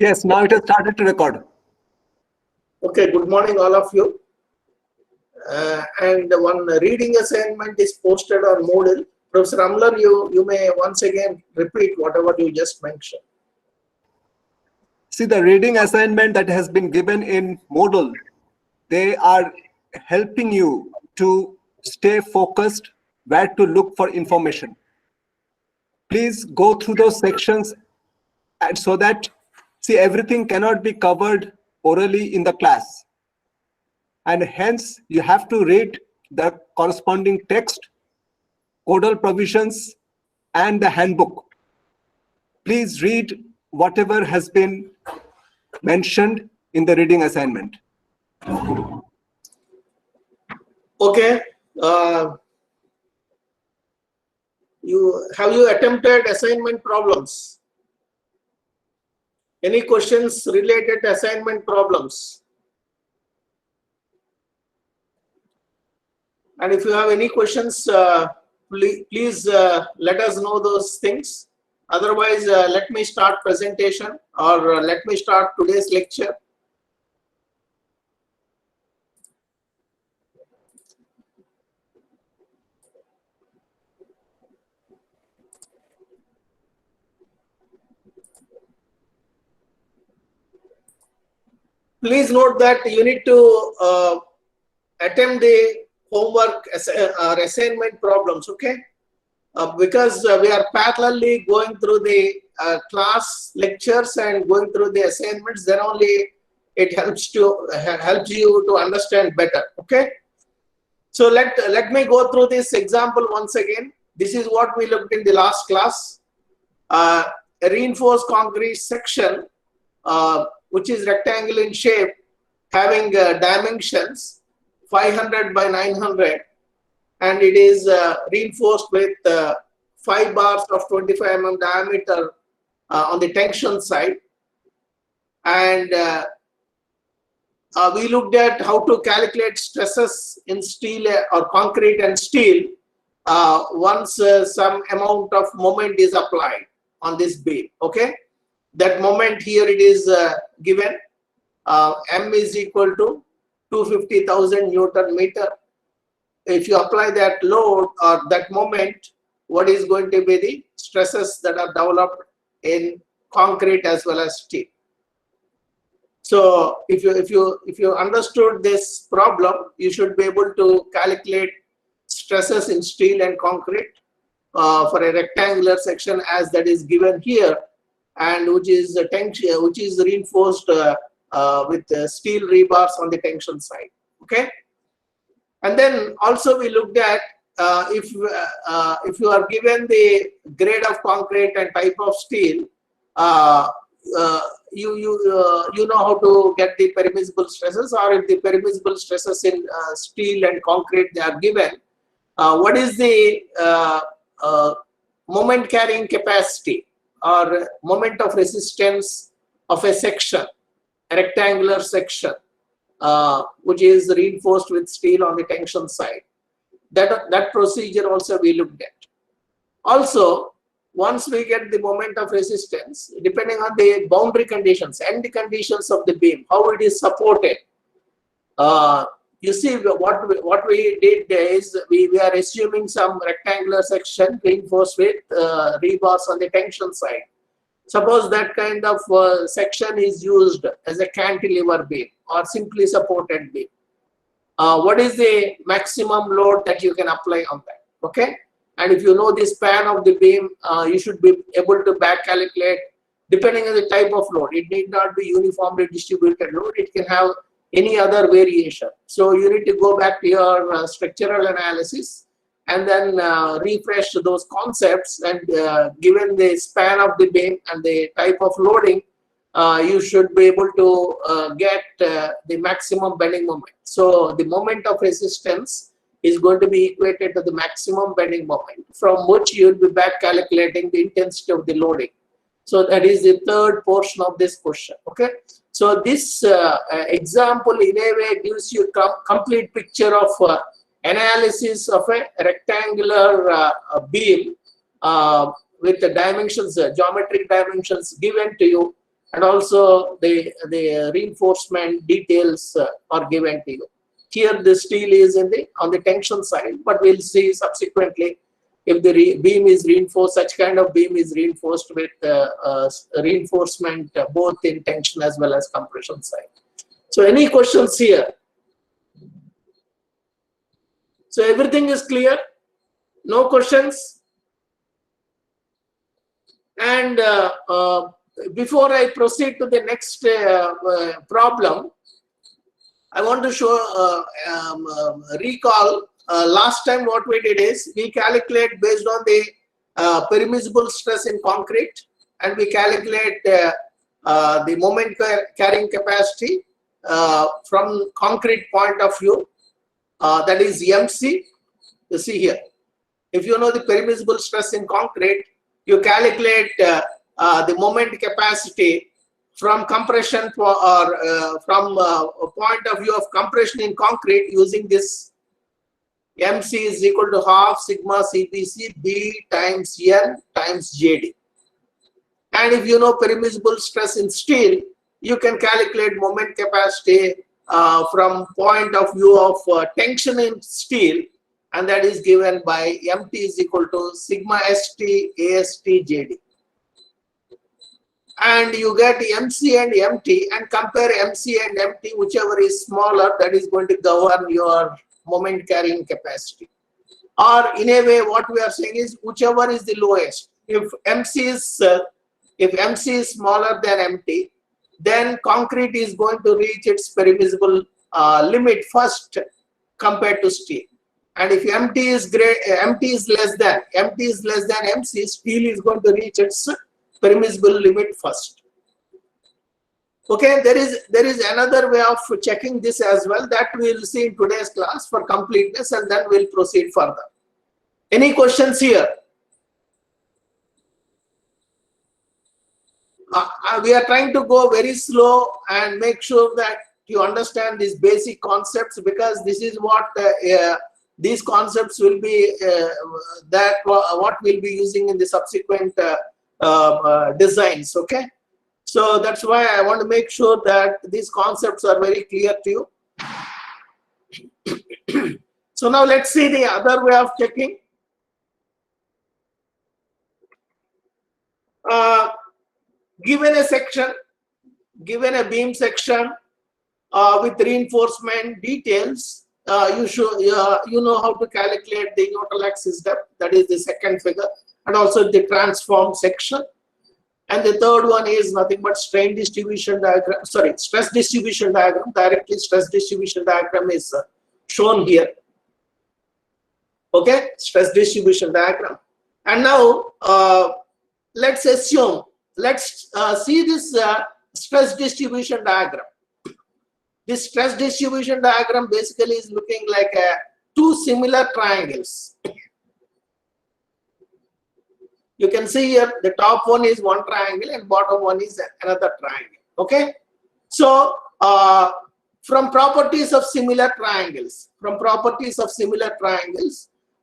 Yes, now it has started to record. Okay, good morning all of you. And one reading assignment is posted on Moodle. Professor Amlar, you may once again repeat whatever you just mentioned. See, the reading assignment that has been given in Moodle, they are helping you to stay focused, where to look for information. Please go through those sections, and so that, see, everything cannot be covered orally in the class. And hence, you have to read the corresponding text, codal provisions, and the handbook. Please read whatever has been mentioned in the reading assignment. Okay. Have you attempted assignment problems? Any questions related to assignment problems? And if you have any questions, please let us know those things. Otherwise, let me start presentation, or let me start today's lecture. Please note that you need to attempt the homework or assignment problems, okay? Because we are parallelly going through the class lectures and going through the assignments, then only it helps you to understand better, okay? So let me go through this example once again. This is what we looked in the last class. A reinforced concrete section, which is rectangle in shape, having dimensions 500 by 900, and it is reinforced with 5 bars of 25 mm diameter on the tension side. And we looked at how to calculate stresses in steel or concrete and steel once some amount of moment is applied on this beam, okay? That moment here it is given, M is equal to 250,000 Newton meter. If you apply that load or that moment, what is going to be the stresses that are developed in concrete as well as steel? So if you understood this problem, you should be able to calculate stresses in steel and concrete for a rectangular section as that is given here, and which is reinforced with steel rebars on the tension side, okay? And then also we looked at if you are given the grade of concrete and type of steel, you know how to get the permissible stresses, or if the permissible stresses in steel and concrete they are given, what is the moment carrying capacity or moment of resistance of a section, a rectangular section, which is reinforced with steel on the tension side. That procedure also we looked at. Also, once we get the moment of resistance, depending on the boundary conditions and the conditions of the beam, how it is supported. You see, what we did is we are assuming some rectangular section reinforced with rebars on the tension side. Suppose that kind of section is used as a cantilever beam or simply supported beam. What is the maximum load that you can apply on that? Okay, and if you know the span of the beam, you should be able to back calculate depending on the type of load. It need not be uniformly distributed load. It can have any other variation. So you need to go back to your structural analysis and then refresh those concepts, and given the span of the beam and the type of loading, you should be able to get the maximum bending moment. So the moment of resistance is going to be equated to the maximum bending moment, from which you will be back calculating the intensity of the loading. So that is the third portion of this question, okay? So this example in a way gives you a complete picture of analysis of a rectangular beam with the dimensions, geometric dimensions given to you, and also the reinforcement details are given to you. Here the steel is on the tension side, but we'll see subsequently if the beam is reinforced, such kind of beam is reinforced with reinforcement both in tension as well as compression side. So any questions here? So everything is clear? No questions? And before I proceed to the next problem, I want to show, recall last time what we did is we calculate based on the permissible stress in concrete, and we calculate the moment carrying capacity from concrete point of view, that is MC. You see here, if you know the permissible stress in concrete, you calculate the moment capacity from compression or from a point of view of compression in concrete using this MC is equal to half sigma CPC B times N times JD. And if you know permissible stress in steel, you can calculate moment capacity from point of view of tension in steel, and that is given by MT is equal to sigma ST AST JD. And you get MC and MT and compare MC and MT, whichever is smaller, that is going to govern your moment carrying capacity. Or in a way, what we are saying is whichever is the lowest. If MC is smaller than MT, then concrete is going to reach its permissible limit first compared to steel. And if MT is less than MC, steel is going to reach its permissible limit first. Okay, there is another way of checking this as well that we will see in today's class for completeness, and then we'll proceed further. Any questions here? We are trying to go very slow and make sure that you understand these basic concepts, because this is what these concepts will be what we'll be using in the subsequent designs. Okay, so that's why I want to make sure that these concepts are very clear to you. So now let's see the other way of checking. Given a section, given a beam section with reinforcement details, you know how to calculate the neutral axis depth. That is the second figure, and also the transform section. And the third one is nothing but strain distribution diagram. Sorry, stress distribution diagram. Directly stress distribution diagram is shown here. Okay, stress distribution diagram. And now let's assume. Let's see this stress distribution diagram. This stress distribution diagram basically is looking like two similar triangles. You can see here the top one is one triangle and bottom one is another triangle. Okay, so from properties of similar triangles,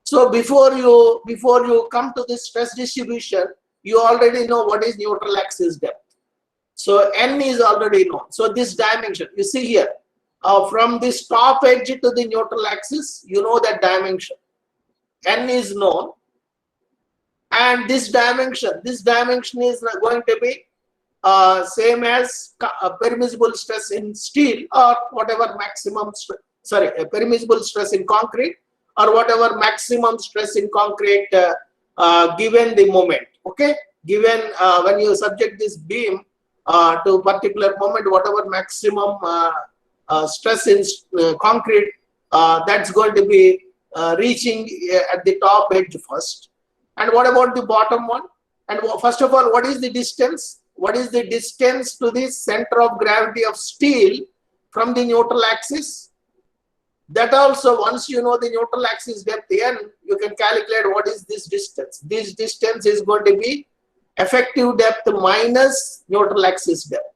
so before you come to this stress distribution, you already know what is neutral axis depth. So N is already known. So this dimension, you see here, from this top edge to the neutral axis, you know that dimension. N is known. And this dimension is going to be same as permissible stress in steel, or whatever maximum permissible stress in concrete, or whatever maximum stress in concrete given the moment. Okay, given when you subject this beam to a particular moment, whatever maximum stress in concrete, that's going to be reaching at the top edge first. And what about the bottom one? And first of all, what is the distance? What is the distance to the center of gravity of steel from the neutral axis? That also, once you know the neutral axis depth N, you can calculate what is this distance. This distance is going to be effective depth minus neutral axis depth.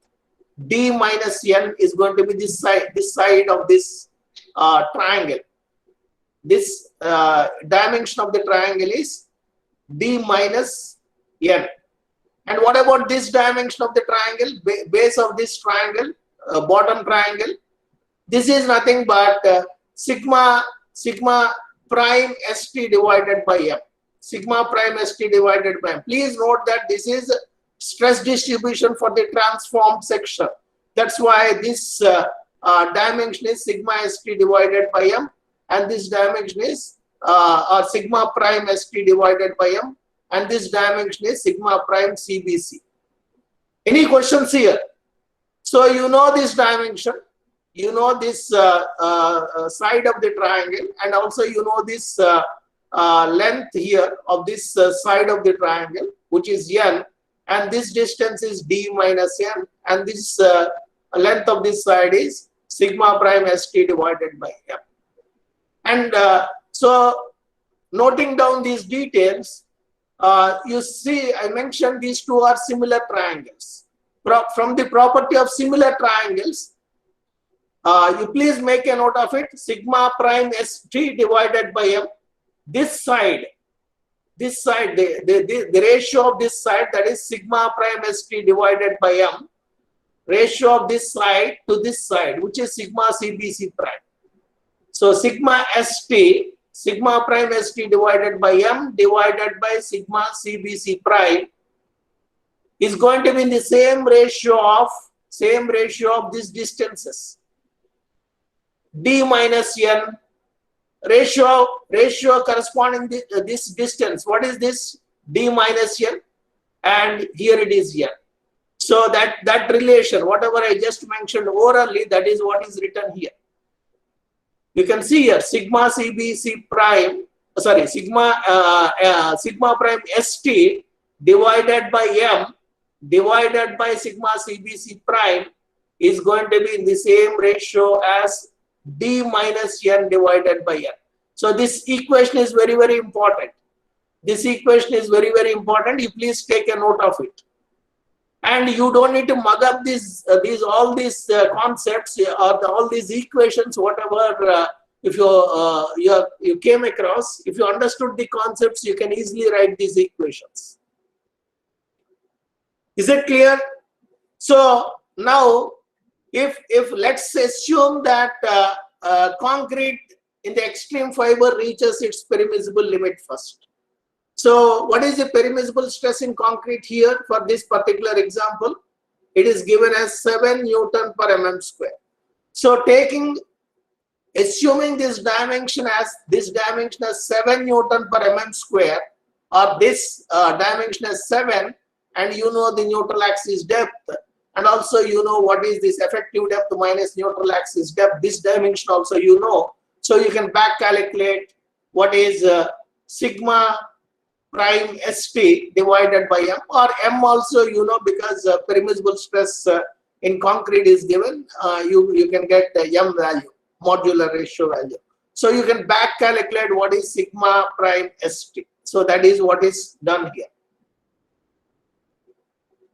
D minus N is going to be this side of this triangle. This dimension of the triangle is D minus N. And what about this dimension of the triangle, base of this triangle, bottom triangle? This is nothing but sigma prime st divided by m. Sigma prime st divided by m. Please note that this is stress distribution for the transformed section. That's why this dimension is sigma st divided by m, and this dimension is or sigma prime st divided by m, and this dimension is sigma prime cbc. Any questions here? So you know this dimension, you know this side of the triangle, and also you know this length here of this side of the triangle, which is n, and this distance is d minus n, and this length of this side is sigma prime st divided by m. And so noting down these details, you see I mentioned these two are similar triangles. From the property of similar triangles, you please make a note of it. Sigma prime st divided by m. This side, the ratio of this side, that is sigma prime st divided by m, ratio of this side to this side, which is sigma cbc prime. So sigma st, sigma prime st divided by m divided by sigma cbc prime is going to be in the same ratio of these distances. D minus n, ratio corresponding to this distance. What is this? D minus n, and here it is n. So that relation, whatever I just mentioned orally, that is what is written here. You can see here sigma cbc prime, sorry, sigma prime st divided by m divided by sigma cbc prime is going to be in the same ratio as d minus n divided by n. So this equation is very, very important. This equation is very, very important. You please take a note of it. And you don't need to mug up all these concepts or all these equations, whatever if you came across. If you understood the concepts, you can easily write these equations. Is it clear? So now, if let's assume that concrete in the extreme fiber reaches its permissible limit first. So what is the permissible stress in concrete here for this particular example? It is given as 7 Newton per mm square. So assuming this dimension as 7 Newton per mm square, or this dimension as 7, and you know the neutral axis depth, and also you know what is this effective depth minus neutral axis depth. This dimension also you know. So you can back calculate what is sigma prime st divided by m, or m also you know, because permissible stress in concrete is given. You can get the m value, modular ratio value. So you can back calculate what is sigma prime st. So that is what is done here.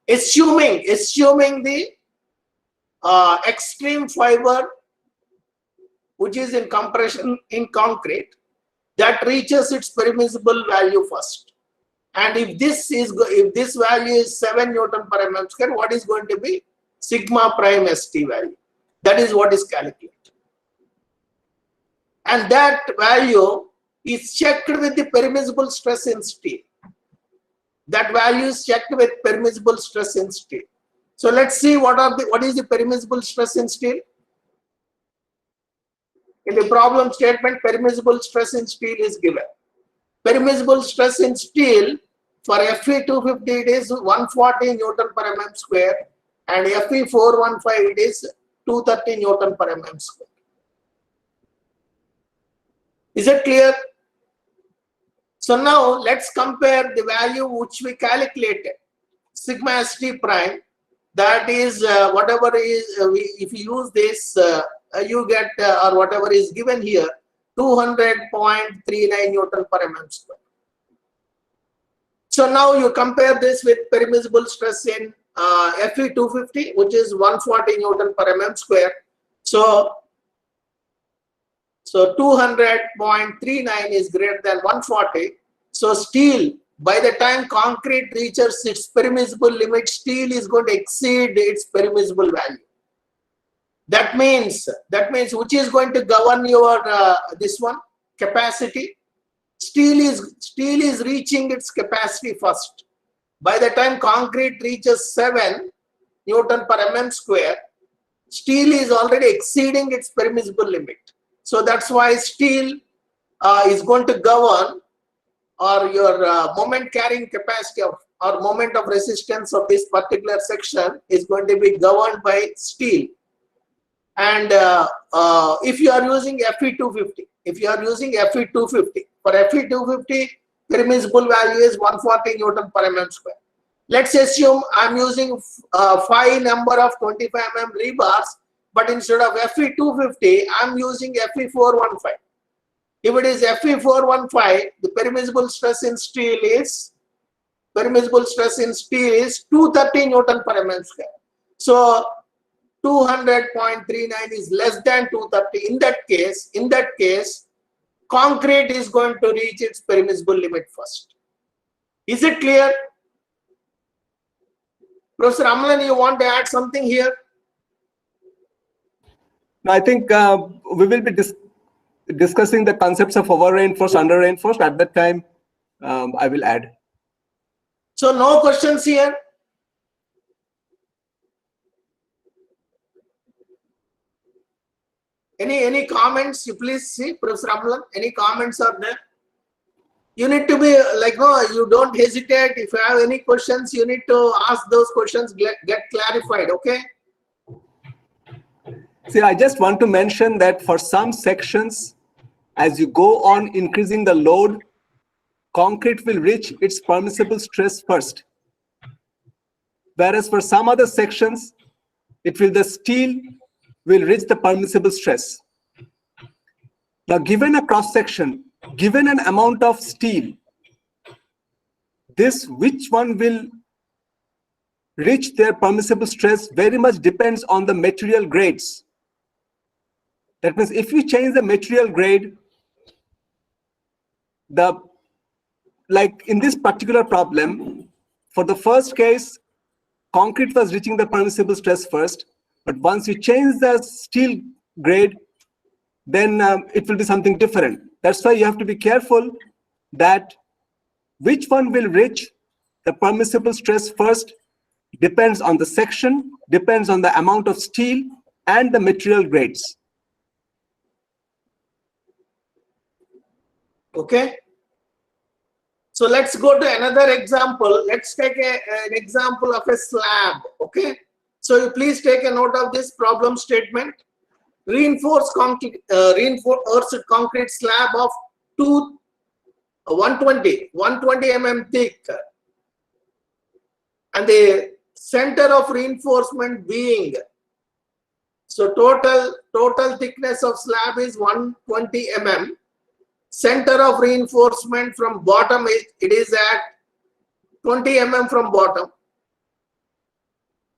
Assuming the extreme fiber, which is in compression in concrete, that reaches its permissible value first. And if this value is 7 Newton per mm square, what is going to be sigma prime st value? That is what is calculated. And that value is checked with the permissible stress in steel. That value is checked with permissible stress in steel. So let's see what is the permissible stress in steel. In the problem statement, permissible stress in steel is given. Permissible stress in steel for Fe 250 it is 140 Newton per mm square, and Fe 415 it is 230 Newton per mm square. Is it clear? So now let's compare the value which we calculated, sigma st prime, that is whatever is, if you use this, you get or whatever is given here, 200.39 Newton per mm square. So now you compare this with permissible stress in Fe 250, which is 140 Newton per mm square. So 200.39 is greater than 140. So steel by the time concrete reaches its permissible limit, steel is going to exceed its permissible value. That means which is going to govern your this one capacity? Steel is reaching its capacity first. By the time concrete reaches 7 Newton per mm square, steel is already exceeding its permissible limit. So that's why steel is going to govern, or your moment carrying capacity of, or moment of resistance of this particular section is going to be governed by steel. And if you are using Fe250, for Fe250, permissible value is 140 Newton per mm square. Let's assume I'm using 5 number of 25 mm rebars, but instead of Fe250, I'm using Fe415. If it is Fe415, the permissible stress in steel is 230 Newton per mm square. So 200.39 is less than 230. In that case, concrete is going to reach its permissible limit first. Is it clear? Professor Amalan, you want to add something here? No, I think we will be discussing the concepts of over-reinforced, under-reinforced. At that time, I will add. So no questions here? Any comments? You please see, Professor Amalan, any comments are there? You need to be like, no, you don't hesitate. If you have any questions, you need to ask those questions, get clarified, okay? See, I just want to mention that for some sections, as you go on increasing the load, concrete will reach its permissible stress first. Whereas for some other sections, the steel will reach the permissible stress. Now, given a cross section, given an amount of steel, which one will reach their permissible stress very much depends on the material grades. That means if you change the material grade, like in this particular problem, for the first case, concrete was reaching the permissible stress first, but once you change the steel grade, then it will be something different. That's why you have to be careful that which one will reach the permissible stress first depends on the section, depends on the amount of steel and the material grades. Okay. So let's go to another example. Let's take an example of a slab. Okay. So you please take a note of this problem statement. Reinforced concrete slab of 120 mm thick, and the center of reinforcement being, so total thickness of slab is 120 mm. Center of reinforcement from bottom, it is at 20 mm from bottom,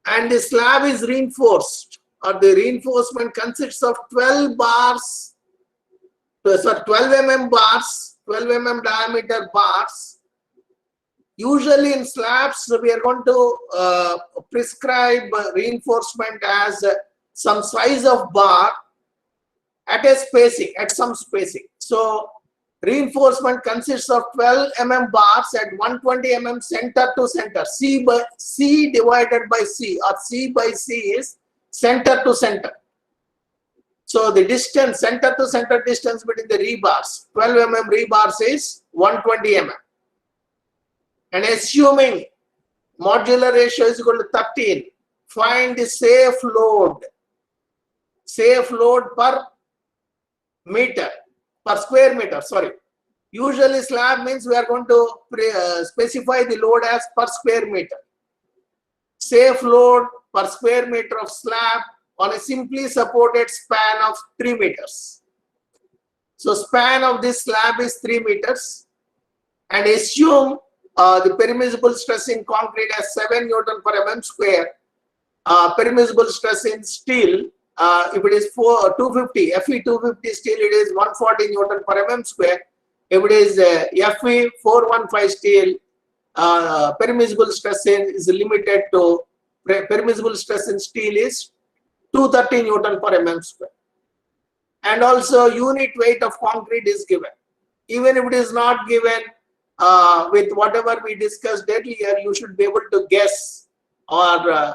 and the slab is reinforced, or the reinforcement consists of 12 bars, so 12 mm bars, 12 mm diameter bars. Usually in slabs, we are going to prescribe reinforcement as some size of bar at some spacing. So reinforcement consists of 12 mm bars at 120 mm center to center. C divided by C, or C by C is center to center. So the distance, center to center distance between the rebars, 12 mm rebars is 120 mm. And assuming modular ratio is equal to 13, find the safe load per square meter, sorry. Usually slab means we are going to specify the load as per square meter. Safe load per square meter of slab on a simply supported span of 3 meters. So span of this slab is 3 meters, and assume the permissible stress in concrete as 7 Newton per mm square. Permissible stress in steel, if it is 250, Fe250 steel, it is 140 Newton per mm square. If it is Fe415 steel, permissible stress is limited to, permissible stress in steel is 230 Newton per mm square. And also unit weight of concrete is given. Even if it is not given, with whatever we discussed earlier, you should be able to guess or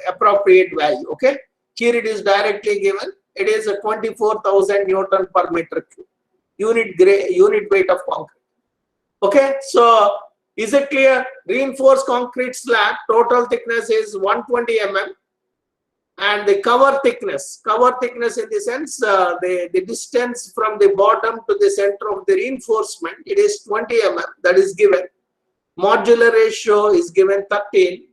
appropriate value. Okay, here it is directly given. It is a 24,000 Newton per meter cube unit weight of concrete. Okay, so is it clear? Reinforced concrete slab total thickness is 120 mm, and the cover thickness in the sense, the distance from the bottom to the center of the reinforcement, it is 20 mm, that is given. Modular ratio is given 13,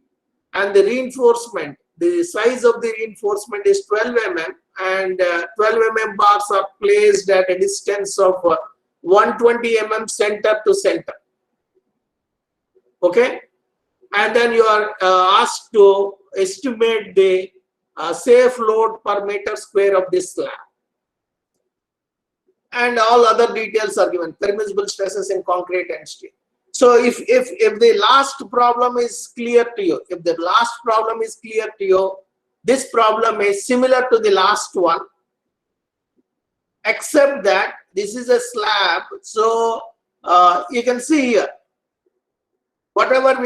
and the reinforcement, the size of the reinforcement is 12 mm, and 12 mm bars are placed at a distance of 120 mm center to center. Okay, and then you are asked to estimate the safe load per meter square of this slab, and all other details are given, permissible stresses in concrete and steel. So if the last problem is clear to you, this problem is similar to the last one, except that this is a slab. So you can see here, whatever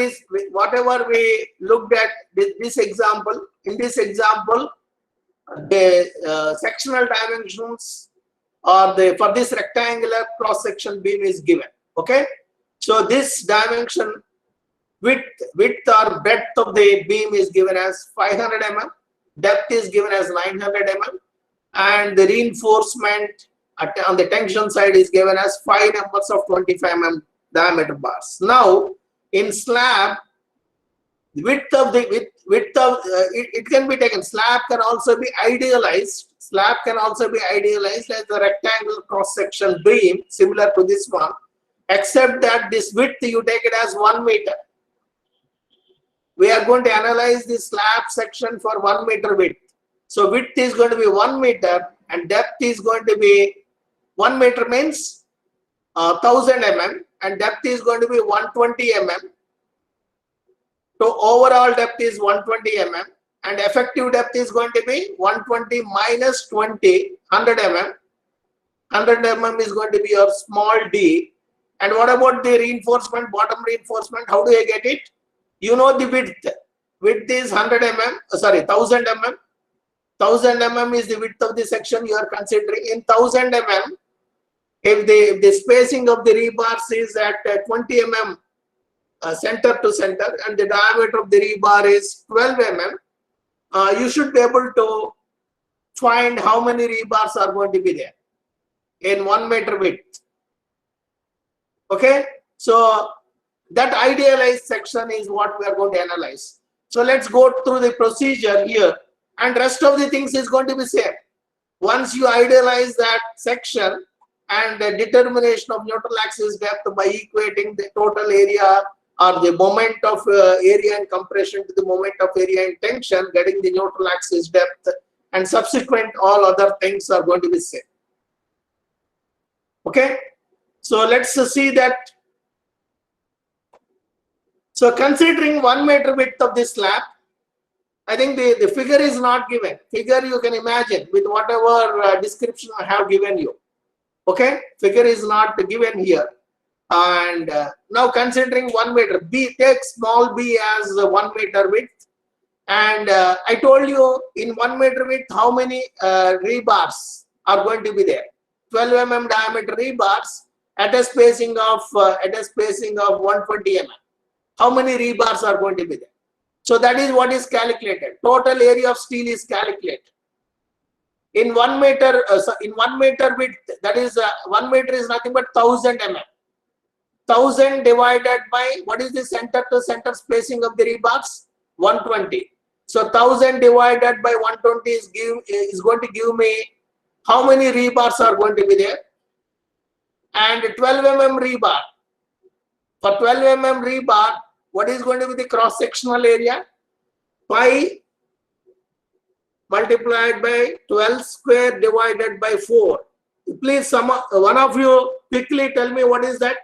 we looked at this example, in this example, the sectional dimensions or for this rectangular cross section beam is given. Okay, so this dimension, width or breadth of the beam is given as 500 mm, depth is given as 900 mm, and the reinforcement on the tension side is given as 5 numbers of 25 mm diameter bars. Now in slab, width of it can be taken. Slab can also be idealized. As a rectangle cross section beam similar to this one, except that this width you take it as 1 meter. We are going to analyze the slab section for 1 meter width. So width is going to be 1 meter and depth is going to be 1 meter means 1000 mm, and depth is going to be 120 mm. So overall depth is 120 mm, and effective depth is going to be 120 minus 20, 100 mm. 100 mm is going to be your small d. And what about the reinforcement, bottom reinforcement? How do I get it? You know the width. Width is 100 mm, sorry, 1000 mm. 1000 mm is the width of the section you are considering. In 1000 mm, if the spacing of the rebars is at 20 mm center to center and the diameter of the rebar is 12 mm, you should be able to find how many rebars are going to be there in 1 meter width. Okay, so that idealized section is what we are going to analyze. So let's go through the procedure here, and rest of the things is going to be same. Once you idealize that section and the determination of neutral axis depth by equating the total area or the moment of area and compression to the moment of area and tension, getting the neutral axis depth, and subsequent all other things are going to be same. Okay, so let's see that. So considering 1 meter width of this slab, I think the figure is not given. Figure you can imagine with whatever description I have given you. Okay, figure is not given here. And now considering 1 meter, take small b as 1 meter width. And I told you in 1 meter width how many rebars are going to be there. 12 mm diameter rebars at a spacing of 120 mm. How many rebars are going to be there? So that is what is calculated. Total area of steel is calculated. In 1 meter, in 1 meter width, that is 1 meter is nothing but 1000 mm. 1000 divided by what is the center to center spacing of the rebars? 120. So 1000 divided by 120 is going to give me how many rebars are going to be there. And 12 mm rebar. For 12 mm rebar, what is going to be the cross sectional area? Pi multiplied by 12 square divided by 4. Please, one of you quickly tell me what is that?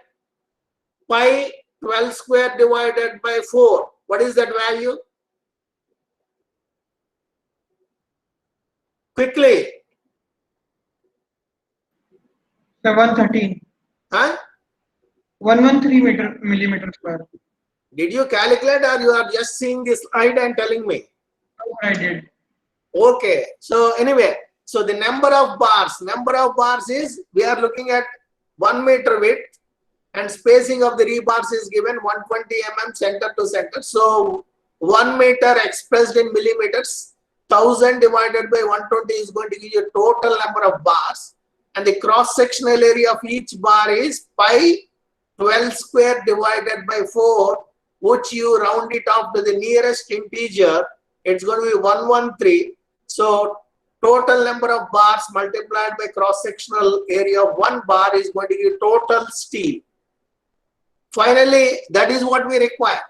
Pi 12 square divided by 4. What is that value? Quickly. 113. Huh? 113 millimeter square. Did you calculate, or you are just seeing this slide and telling me? I did. Okay. So anyway, so the number of bars is, we are looking at 1 meter width, and spacing of the rebars is given 120 mm center to center. So 1 meter expressed in millimeters, 1000 divided by 120 is going to give you a total number of bars, and the cross sectional area of each bar is pi 12 square divided by 4, which you round it off to the nearest integer. It's going to be 113. So total number of bars multiplied by cross sectional area of 1 bar is going to give total steel. Finally, that is what we require,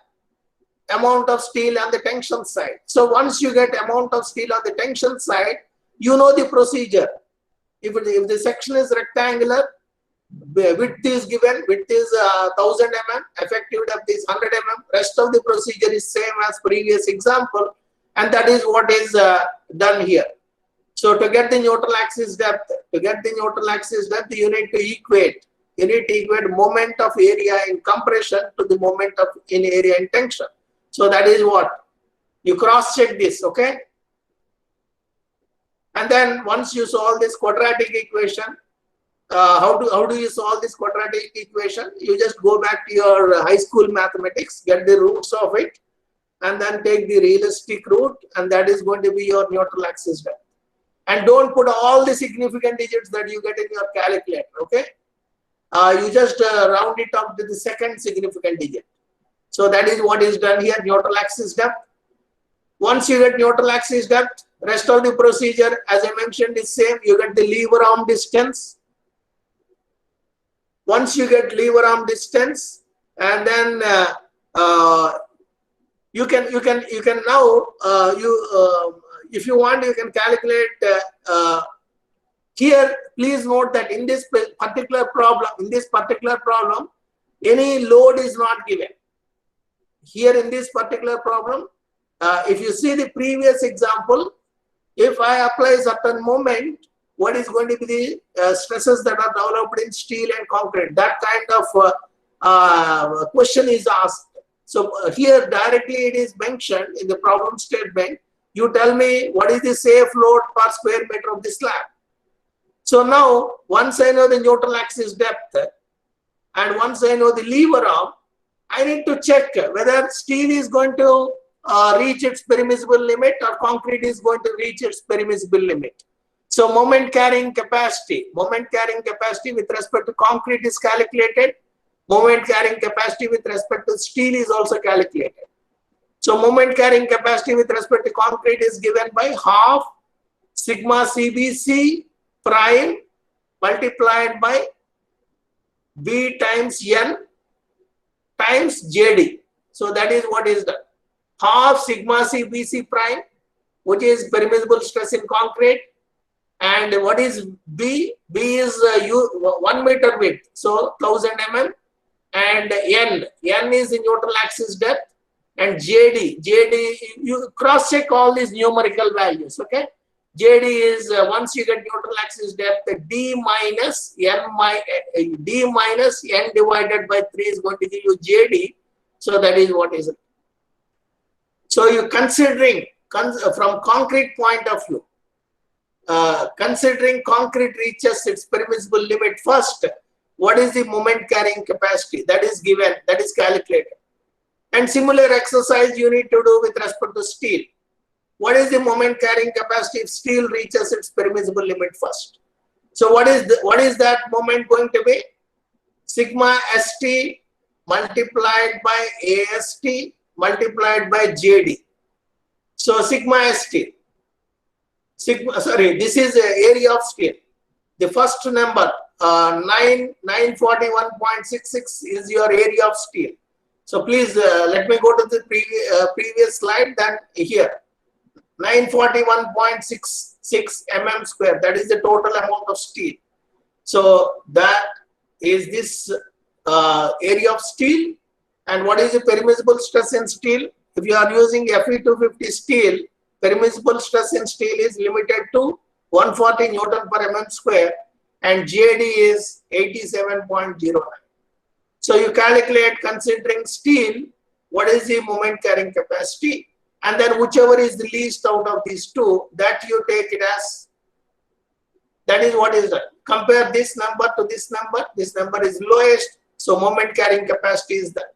amount of steel on the tension side. So once you get amount of steel on the tension side, you know the procedure. If the section is rectangular, width is given, width is 1000 mm, effective depth is 100 mm. Rest of the procedure is same as previous example, and that is what is done here. So to get the neutral axis depth, you need to equate. You need to equate moment of area in compression to the moment of in area in tension. So that is what you cross check this, okay? And then once you solve this quadratic equation, how do you solve this quadratic equation? You just go back to your high school mathematics, get the roots of it, and then take the realistic root, and that is going to be your neutral axis depth. And don't put all the significant digits that you get in your calculator, okay? You just round it up to the second significant digit. So that is what is done here, neutral axis depth. Once you get neutral axis depth, rest of the procedure, as I mentioned, is same. You get the lever arm distance. Once you get lever arm distance, and then you can now if you want, you can calculate here. Please note that in this particular problem, any load is not given. Here in this particular problem, if you see the previous example, if I apply certain moment, what is going to be the stresses that are developed in steel and concrete? That kind of question is asked. So here directly it is mentioned in the problem statement. You tell me what is the safe load per square meter of the slab. So now once I know the neutral axis depth and once I know the lever arm, I need to check whether steel is going to reach its permissible limit or concrete is going to reach its permissible limit. So moment carrying capacity with respect to concrete is calculated. Moment carrying capacity with respect to steel is also calculated. So moment carrying capacity with respect to concrete is given by half sigma CBC prime multiplied by B times N times JD. So that is what is done. Half sigma CBC prime, which is permissible stress in concrete, and what is B? B is 1 meter width, so 1000 mm, and N is the neutral axis depth, and JD, you cross check all these numerical values, okay? JD is once you get neutral axis depth, D minus N divided by 3 is going to give you JD. So that is what is it. So you considering from concrete point of view, considering concrete reaches its permissible limit first, what is the moment carrying capacity that is given, that is calculated. And similar exercise you need to do with respect to steel. What is the moment carrying capacity if steel reaches its permissible limit first? So what is that moment going to be? Sigma ST multiplied by AST multiplied by JD. So sigma ST, this is the area of steel. The first number 941.66 is your area of steel. So please let me go to the previous slide. Then here 941.66 mm square, that is the total amount of steel. So that is this area of steel, And what is the permissible stress in steel? If you are using Fe250 steel, permissible stress in steel is limited to 140 Newton per mm square and GAD is 87.09. So you calculate, considering steel, what is the moment carrying capacity, and then whichever is the least out of these two, that you take it as, that is what is done. Compare this number to this number is lowest, so moment carrying capacity is that.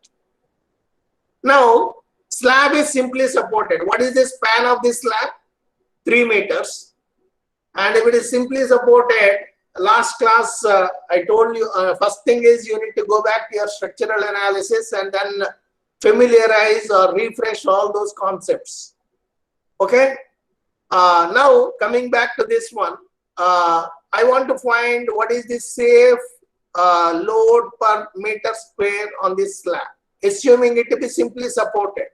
Now, slab is simply supported. What is the span of this slab? 3 meters. And if it is simply supported, last class I told you, first thing is you need to go back to your structural analysis and then familiarize or refresh all those concepts. Okay. Now coming back to this one, I want to find what is the safe load per meter square on this slab, assuming it to be simply supported.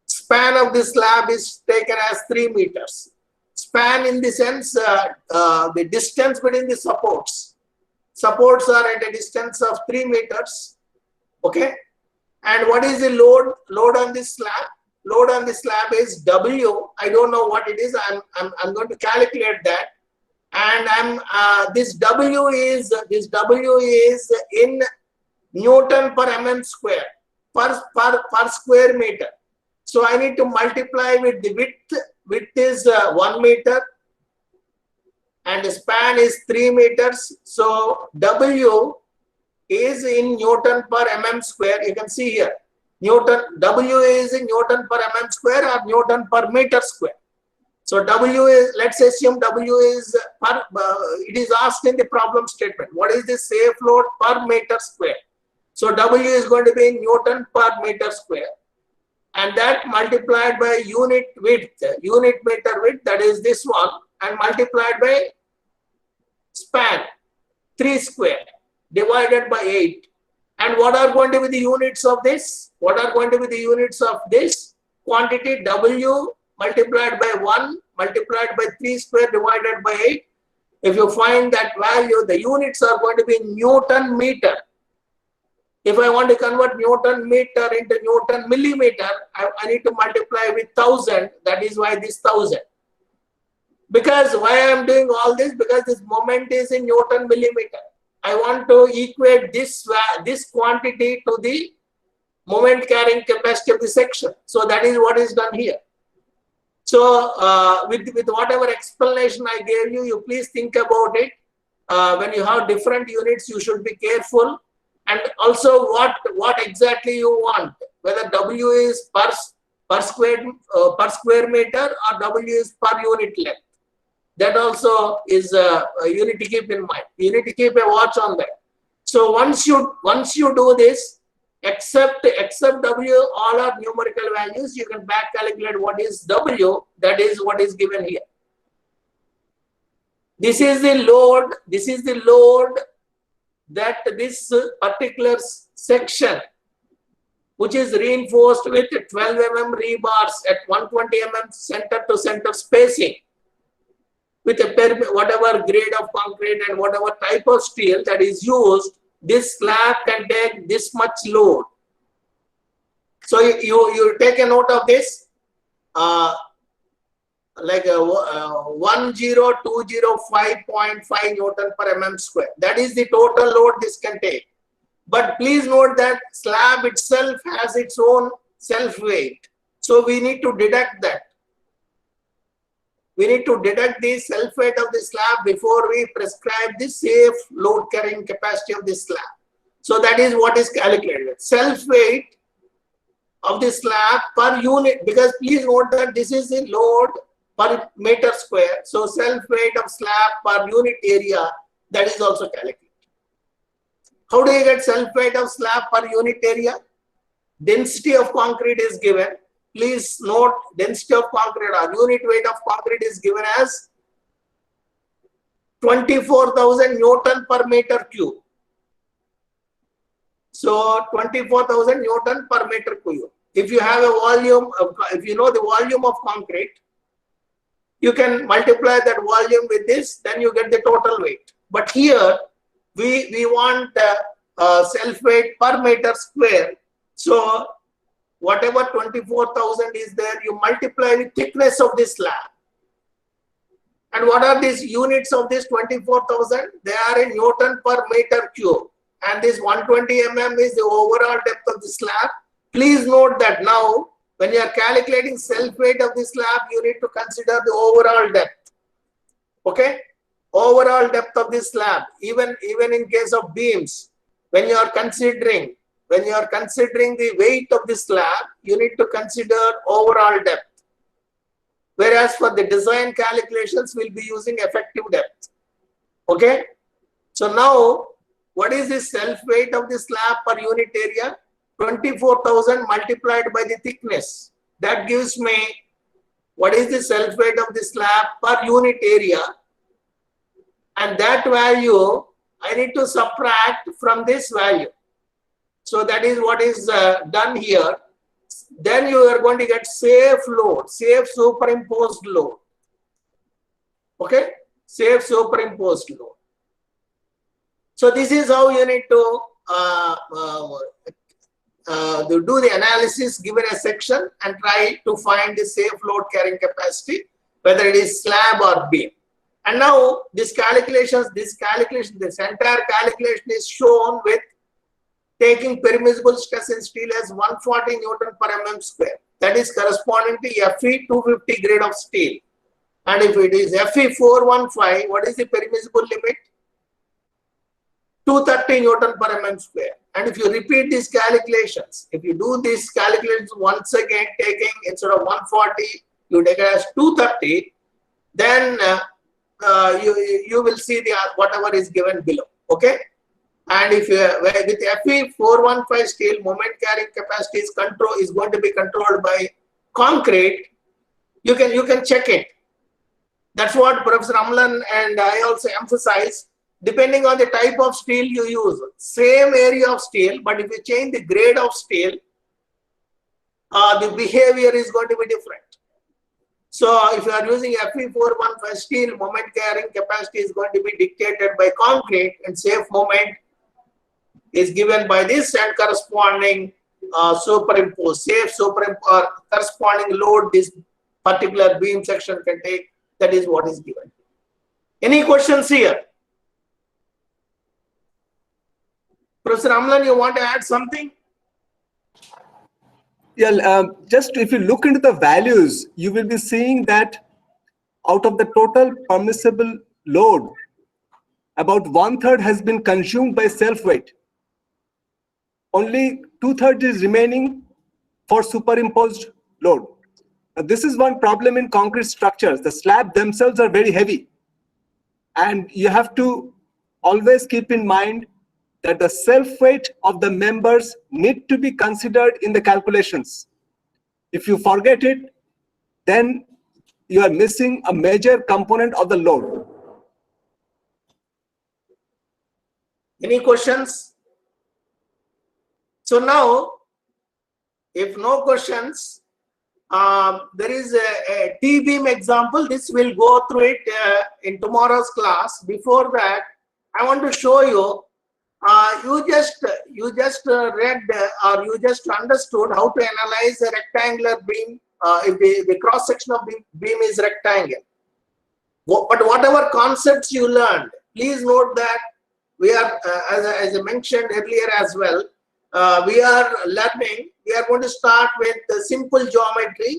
Span of this slab is taken as 3 meters. Span in the sense, the distance between the supports. Supports are at a distance of 3 meters. Okay. And what is the load on this slab? Load on this slab is W. I don't know what it is. I'm going to calculate that. And this W is in Newton per mm square per square meter. So I need to multiply with the width. Width is 1 meter and the span is 3 meters. So W is in Newton per mm square. You can see here, W is in Newton per mm square or Newton per meter square. So W is, let's assume W is per, it is asked in the problem statement, what is the safe load per meter square? So W is going to be in Newton per meter square, and that multiplied by unit width, unit meter width, that is this one, and multiplied by span 3 square divided by 8. And what are going to be the units of this? What are going to be the units of this quantity? W multiplied by 1 multiplied by 3 square divided by 8. If you find that value, the units are going to be Newton meter. If I want to convert Newton meter into Newton millimeter, I need to multiply with 1000. That is why this 1000. Because why I am doing all this? Because this moment is in Newton millimeter. I want to equate this quantity to the moment carrying capacity of the section. So that is what is done here. So with whatever explanation I gave you, you please think about it. When you have different units, you should be careful. And also what exactly you want, whether W is per square meter or W is per unit length. That also is you need to keep in mind. You need to keep a watch on that. So once you do this, except W, all are numerical values. You can back calculate what is W. That is what is given here. This is the load. This is the load that this particular section, which is reinforced with 12 mm rebars at 120 mm center to center spacing, with a whatever grade of concrete and whatever type of steel that is used, this slab can take this much load. So you take a note of this, like 10205.5 Newton per mm square. That is the total load this can take. But please note that slab itself has its own self weight. So we need to deduct that. We need to deduct the self weight of the slab before we prescribe the safe load carrying capacity of the slab. So that is what is calculated. Self weight of the slab per unit, because please note that this is the load per meter square. So self weight of slab per unit area, that is also calculated. How do you get self weight of slab per unit area? Density of concrete is given. Please note, density of concrete or unit weight of concrete is given as 24,000 Newton per meter cube. So 24,000 Newton per meter cube. If you have a volume, if you know the volume of concrete, you can multiply that volume with this, then you get the total weight. But here we want self weight per meter square. So whatever 24,000 is there, you multiply with thickness of this slab. And what are these units of this 24,000? They are in Newton per meter cube. And this 120 mm is the overall depth of the slab. Please note that now, when you are calculating self-weight of the slab, you need to consider the overall depth. Okay? Overall depth of the slab. Even in case of beams, when you are considering the weight of the slab, you need to consider overall depth. Whereas for the design calculations, we'll be using effective depth. Okay? So now, what is the self-weight of the slab per unit area? 24,000 multiplied by the thickness. That gives me what is the self-weight of the slab per unit area. And that value, I need to subtract from this value. So that is what is done here. Then you are going to get safe load, safe superimposed load. Okay? Safe superimposed load. So this is how you need to do the analysis given a section and try to find the safe load carrying capacity, whether it is slab or beam. And now this entire calculation is shown with taking permissible stress in steel as 140 Newton per mm square. That is corresponding to Fe 250 grade of steel. And if it is Fe 415, what is the permissible limit? 230 Newton per mm square. And if you repeat these calculations, if you do these calculations once again, taking instead of 140, you take it as 230, then you will see the whatever is given below. Okay? And if with Fe 415 steel, moment carrying capacity is going to be controlled by concrete, you can check it. That's what Professor Amlan and I also emphasize. Depending on the type of steel you use, same area of steel, but if you change the grade of steel, the behavior is going to be different. So if you are using Fe 415 steel, moment carrying capacity is going to be dictated by concrete, and safe moment is given by this, and corresponding corresponding load this particular beam section can take. That is what is given. Any questions here? Professor Amlan, you want to add something? Yeah, just if you look into the values, you will be seeing that out of the total permissible load, about 1/3 has been consumed by self-weight. Only 2/3 is remaining for superimposed load. Now, this is one problem in concrete structures. The slab themselves are very heavy. And you have to always keep in mind that the self-weight of the members need to be considered in the calculations. If you forget it, then you are missing a major component of the load. Any questions? So now, if no questions, there is a T-beam example. This will go through it in tomorrow's class. Before that, I want to show you. You just read or you just understood how to analyze a rectangular beam if the cross section of the beam is rectangle. But whatever concepts you learned, please note that we are, as I mentioned earlier as well, we are going to start with the simple geometry,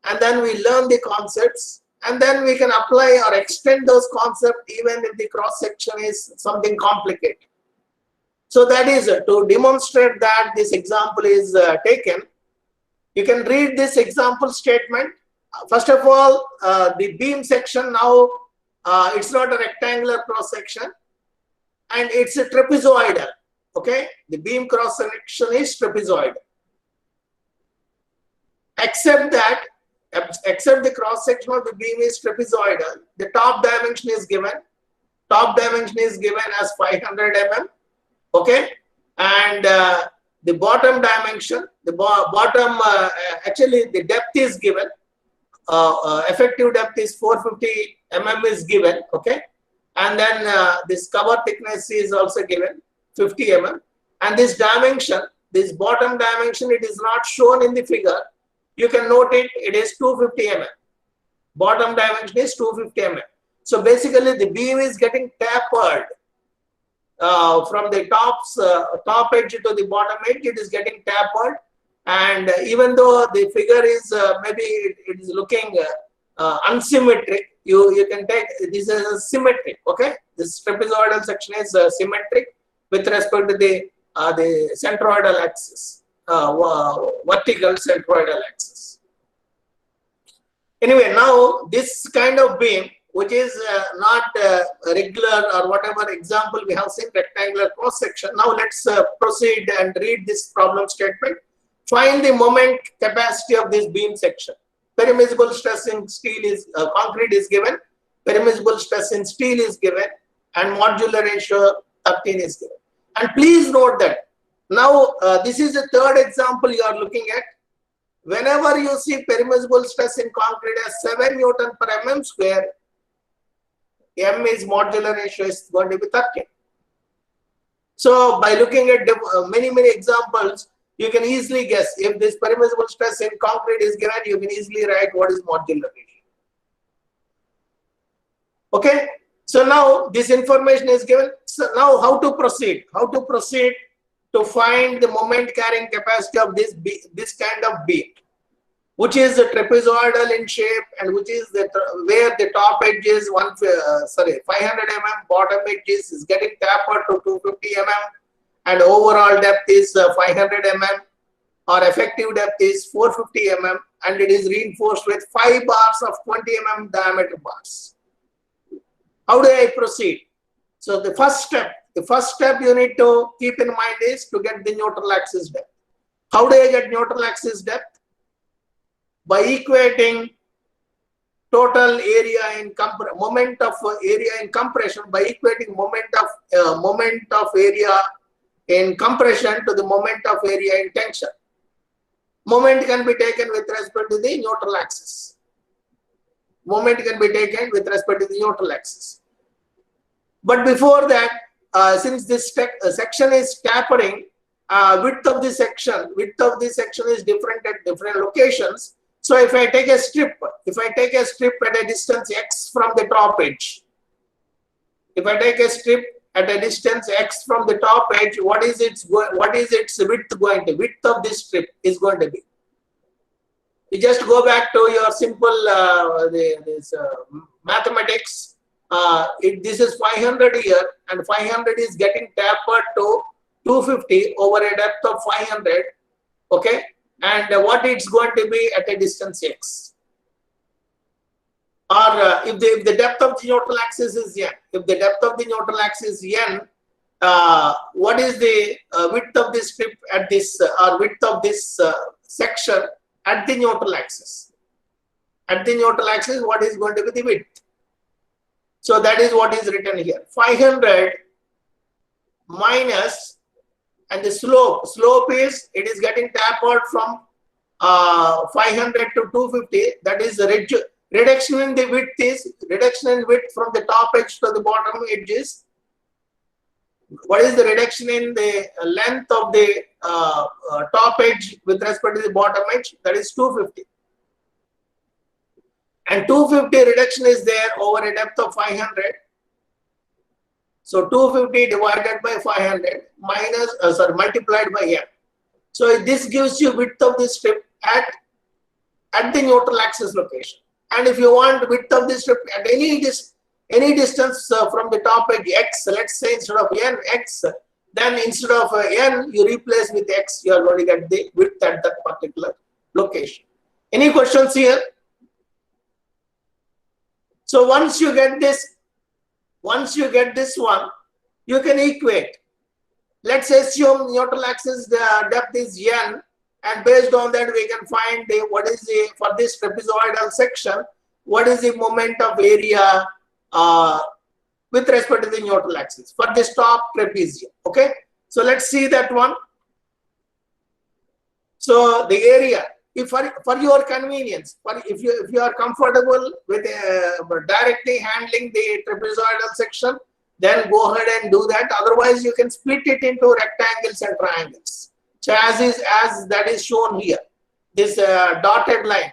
and then we learn the concepts, and then we can apply or extend those concepts even if the cross section is something complicated. So that is to demonstrate that this example is taken. You can read this example statement. First of all, the beam section now, it's not a rectangular cross section, and it's a trapezoidal. Okay, the beam cross section is trapezoidal. Except the cross section of the beam is trapezoidal, the top dimension is given. Top dimension is given as 500 mm. Okay, and the bottom dimension, actually the depth is given. Effective depth is 450 mm is given. Okay, and then this cover thickness is also given 50 mm, and this dimension, this bottom dimension, it is not shown in the figure. You can note it, it is 250 mm. Bottom dimension is 250 mm. So basically the beam is getting tapered from the top edge to the bottom edge, it is getting tapered. And even though the figure is maybe it is looking unsymmetric, you can take this as a symmetric. Okay, this trapezoidal section is symmetric with respect to the centroidal axis, vertical centroidal axis. Anyway, now this kind of beam, which is not regular or whatever example we have seen, rectangular cross section. Now let's proceed and read this problem statement. Find the moment capacity of this beam section. Permissible stress in steel is concrete is given, permissible stress in steel is given, and modular ratio 13 is given. And please note that now this is the third example you are looking at. Whenever you see permissible stress in concrete as 7 Newton per mm square, M is modular ratio is going to be 13. So by looking at many examples, you can easily guess if this permissible stress in concrete is given, you can easily write what is modular ratio. Okay, so now this information is given. So now how to proceed? How to proceed to find the moment carrying capacity of this kind of beam, which is trapezoidal in shape and which is where the top edge is 500 mm, bottom edge is getting tapered to 250 mm. And overall depth is 500 mm, or effective depth is 450 mm, and it is reinforced with 5 bars of 20 mm diameter bars. How do I proceed? So the first step you need to keep in mind is to get the neutral axis depth. How do I get neutral axis depth? By equating total area in moment of area in compression, by equating moment of area in compression to the moment of area in tension. Moment can be taken with respect to the neutral axis. Moment can be taken with respect to the neutral axis. But before that, since this section is tapering, width of the section is different at different locations. So if I take a strip at a distance x from the top edge, if I take a strip at a distance x from the top edge, what is its width going to be? Width of this strip is going to be. You just go back to your simple mathematics. This is 500 here, and 500 is getting tapered to 250 over a depth of 500. Okay, and what it's going to be at a distance x. Or if the depth of the neutral axis is n, if the depth of the neutral axis is n, what is the width of this strip at this or width of this section at the neutral axis? At the neutral axis, what is going to be the width? So that is what is written here. 500 minus, and the slope is, it is getting tapered from 500 to 250. That is the reduction in the width is from the top edge to the bottom edges. What is the reduction in the length of the top edge with respect to the bottom edge? That is 250. And 250 reduction is there over a depth of 500. So 250 divided by 500 multiplied by n. So this gives you width of this strip at the neutral axis location. And if you want width of this strip at any distance from the top edge x, let's say instead of n, x, then instead of n, you replace with x, you are going to get the width at that particular location. Any questions here? So once you get this one, you can equate. Let's assume neutral axis depth is n, and based on that we can find what is the, for this trapezoidal section, what is the moment of area with respect to the neutral axis for this top trapezium. Okay, so let's see that one. So the area, if for your convenience, if you are comfortable with directly handling the trapezoidal section, then go ahead and do that. Otherwise, you can split it into rectangles and triangles. So as that is shown here, this dotted line,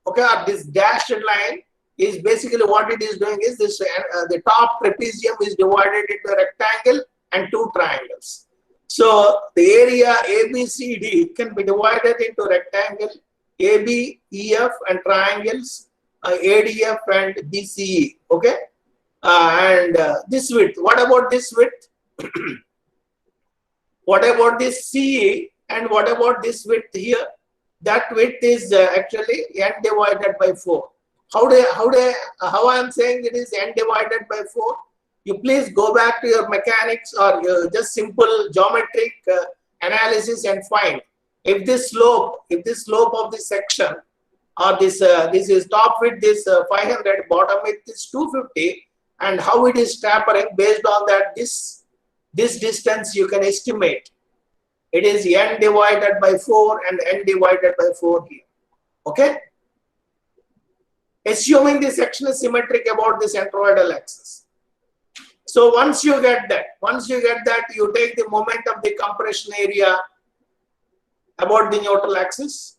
okay, or this dashed line is basically what it is doing is this the top trapezium is divided into a rectangle and two triangles. So the area ABCD can be divided into rectangle AB, EF and triangles ADF and BCE. Okay, and this width. What about this width? What about this CE and what about this width here? That width is actually n divided by 4. How I am saying it is n divided by 4? You please go back to your mechanics or just simple geometric analysis and find if this slope of this section or this is top width is 500, bottom width is 250, and how it is tapering based on that this distance you can estimate. It is n divided by 4 and n divided by 4 here. Okay. Assuming the section is symmetric about the centroidal axis. So once you get that, you take the moment of the compression area about the neutral axis,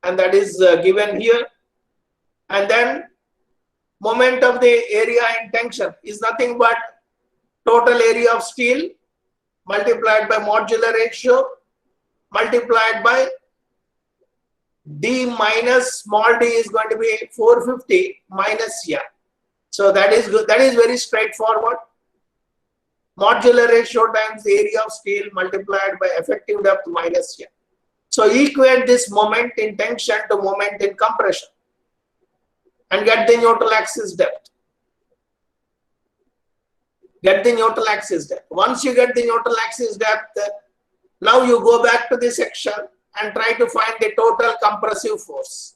and that is given here. And then moment of the area in tension is nothing but total area of steel multiplied by modular ratio multiplied by D minus small d is going to be 450 minus yeah. So that is good. That is very straightforward. Modular ratio times the area of steel multiplied by effective depth minus yeah. So equate this moment in tension to moment in compression and get the neutral axis depth. Get the neutral axis depth. Once you get the neutral axis depth, now you go back to the section and try to find the total compressive force.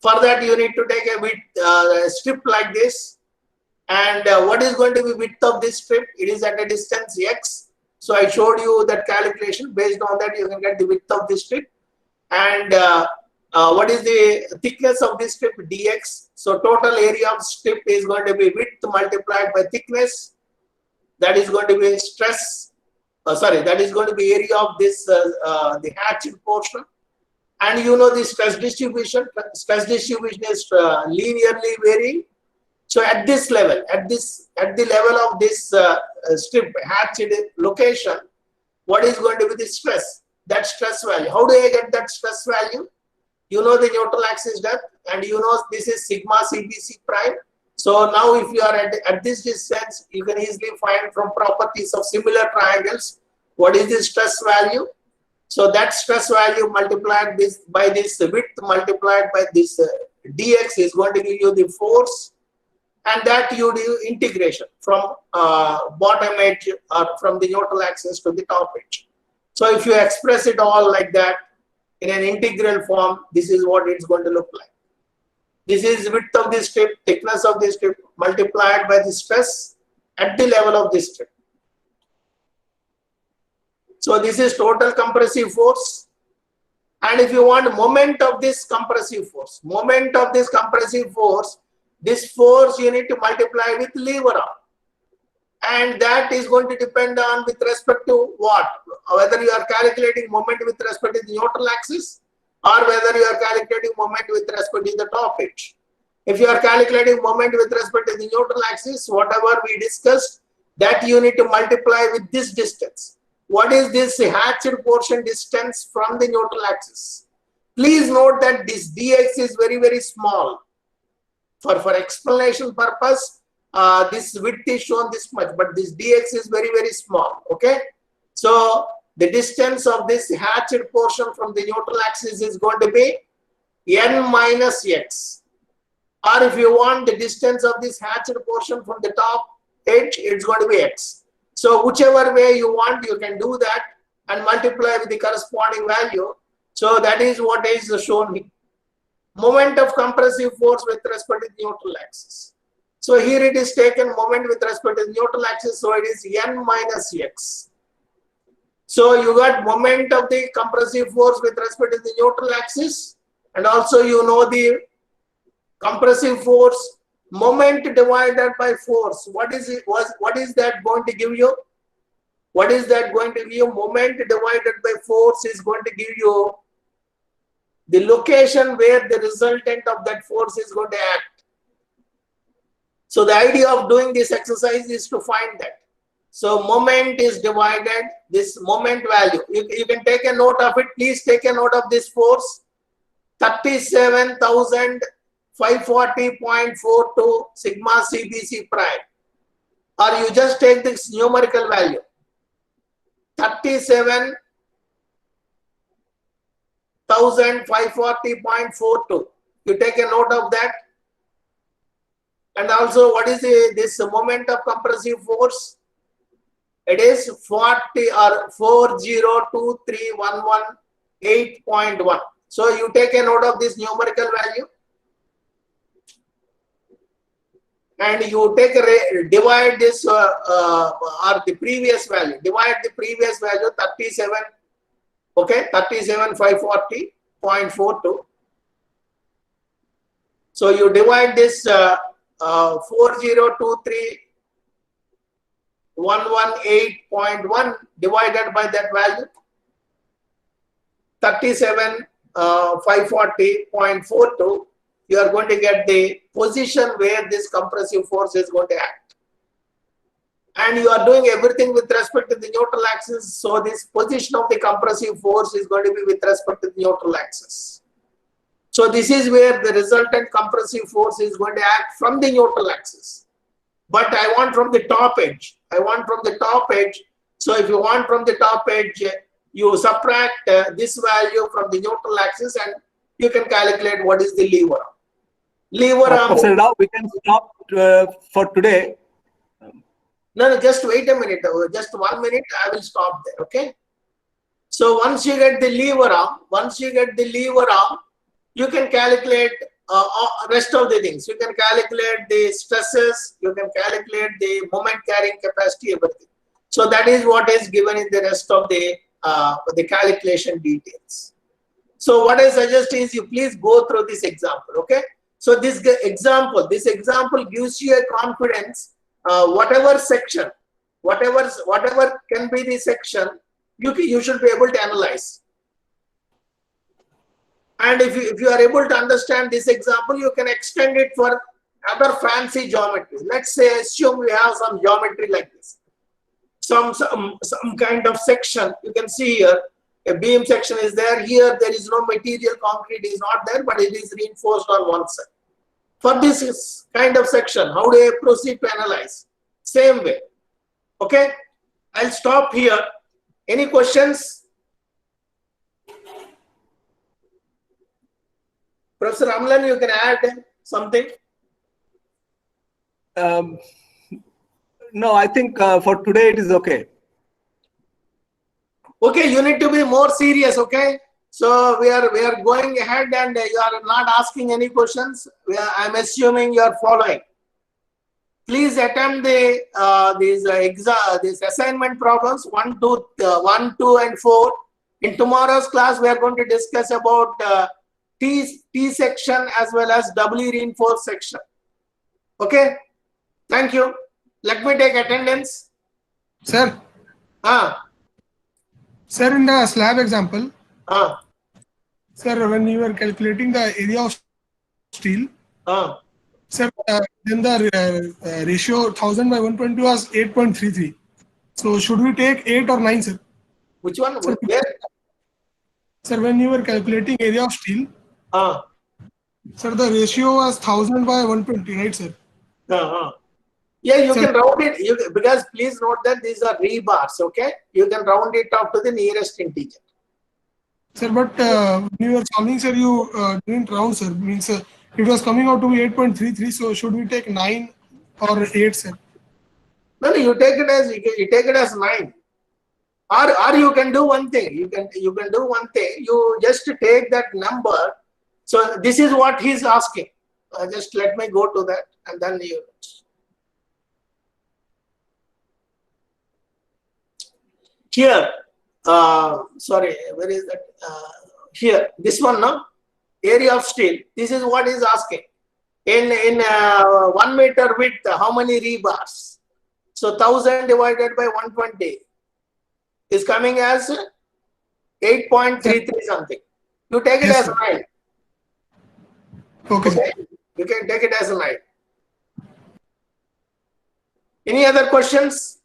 For that, you need to take a width strip like this. And what is going to be width of this strip? It is at a distance x. So I showed you that calculation. Based on that, you can get the width of this strip. And what is the thickness of this strip? Dx. So total area of strip is going to be width multiplied by thickness. That is going to be stress. That is going to be area of this the hatched portion. And you know the stress distribution. Stress distribution is linearly varying. So at this level, at the level of this strip hatched location, what is going to be the stress? That stress value. How do I get that stress value? You know the neutral axis depth, and you know this is sigma CBC prime. So now if you are at this distance, you can easily find from properties of similar triangles what is the stress value. So that stress value multiplied by this width multiplied by this dx is going to give you the force, and that you do integration from bottom edge or from the neutral axis to the top edge. So if you express it all like that in an integral form, this is what it's going to look like. This is width of the strip, thickness of the strip multiplied by the stress at the level of the strip. So this is total compressive force. And if you want moment of this compressive force, this force you need to multiply with lever arm. And that is going to depend on with respect to what? Whether you are calculating moment with respect to the neutral axis or whether you are calculating moment with respect to the top edge. If you are calculating moment with respect to the neutral axis, whatever we discussed, that you need to multiply with this distance. What is this hatched portion distance from the neutral axis? Please note that this dx is very, very small. For explanation purpose, this width is shown this much, but this dx is very, very small. Okay, so the distance of this hatched portion from the neutral axis is going to be n minus x, or if you want the distance of this hatched portion from the top edge, it's going to be x. So whichever way you want, you can do that and multiply with the corresponding value. So that is what is shown here. Moment of compressive force with respect to the neutral axis. So here it is taken moment with respect to the neutral axis, so it is n minus x. So you got moment of the compressive force with respect to the neutral axis, and also you know the compressive force moment divided by force. What is it? What is that going to give you? What is that going to give you? Moment divided by force is going to give you the location where the resultant of that force is going to act. So the idea of doing this exercise is to find that. So moment is divided, this moment value. You can take a note of it. Please take a note of this force. 37,540.42 sigma CBC prime. Or you just take this numerical value. 37,540.42. You take a note of that. And also, what is this moment of compressive force? It is 40 or 402311.8.1. So you take a note of this numerical value. And you take divide this or the previous value. Divide the previous value 37. Okay, 37,540.42. So you divide this 402311.8.1 divided by that value 37,540.42. You are going to get the position where this compressive force is going to act. And you are doing everything with respect to the neutral axis. So this position of the compressive force is going to be with respect to the neutral axis. So this is where the resultant compressive force is going to act from the neutral axis. But I want from the top edge. I want from the top edge. So if you want from the top edge, you subtract this value from the neutral axis and you can calculate what is the lever arm. Lever arm. Professor Rao, we can stop for today. No, just wait a minute. Just 1 minute. I will stop there. Okay. So once you get the lever arm, you can calculate rest of the things. You can calculate the stresses. You can calculate the moment carrying capacity, everything. So that is what is given in the rest of the calculation details. So what I suggest is you please go through this example. Okay. So this example gives you a confidence. Whatever section, whatever can be the section, you should be able to analyze. And if you are able to understand this example, you can extend it for other fancy geometry. Let's say assume we have some geometry like this, some kind of section. You can see here a beam section is there. Here there is no material, concrete is not there, but it is reinforced on one side. For this kind of section, how do I proceed to analyze? Same way. Okay, I'll stop here. Any questions? Professor Amlan, you can add something. No, I think for today it is okay. Okay, you need to be more serious. Okay, so we are going ahead, and you are not asking any questions. I'm assuming you are following. Please attempt these assignment problems 1, 2, and 4. In tomorrow's class, we are going to discuss about T section as well as doubly reinforced section. Okay, thank you. Let me take attendance. Sir. Sir, in the slab example, sir, when you were calculating the area of steel, sir, then the ratio 1000 by 120 was 8.33. So should we take 8 or 9, sir? Which one? Sir, where? Sir, when you were calculating area of steel, sir, the ratio was 1000 by 120, right, sir? Yeah, you can round it because please note that these are rebars. Okay, you can round it up to the nearest integer. Sir, but when you were solving, sir, you didn't round, sir. Means it was coming out to be 8.33. So should we take 9 or 8, sir? No, you take it as 9. Or you can do one thing. You can do one thing. You just take that number. So this is what he's asking. Just let me go to that, and then you. Here, sorry, where is that? Here, this one, no? Area of steel. This is what is asking. In 1 meter width, how many rebars? So 1000 divided by 120. is coming as 8.33 something. You take it Yes, as 9. Okay, sir. Okay? You can take it as a 9. Any other questions?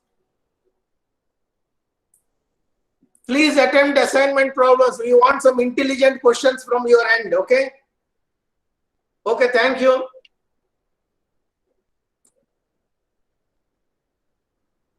Please attempt assignment problems. We want some intelligent questions from your end. Okay? Okay, thank you.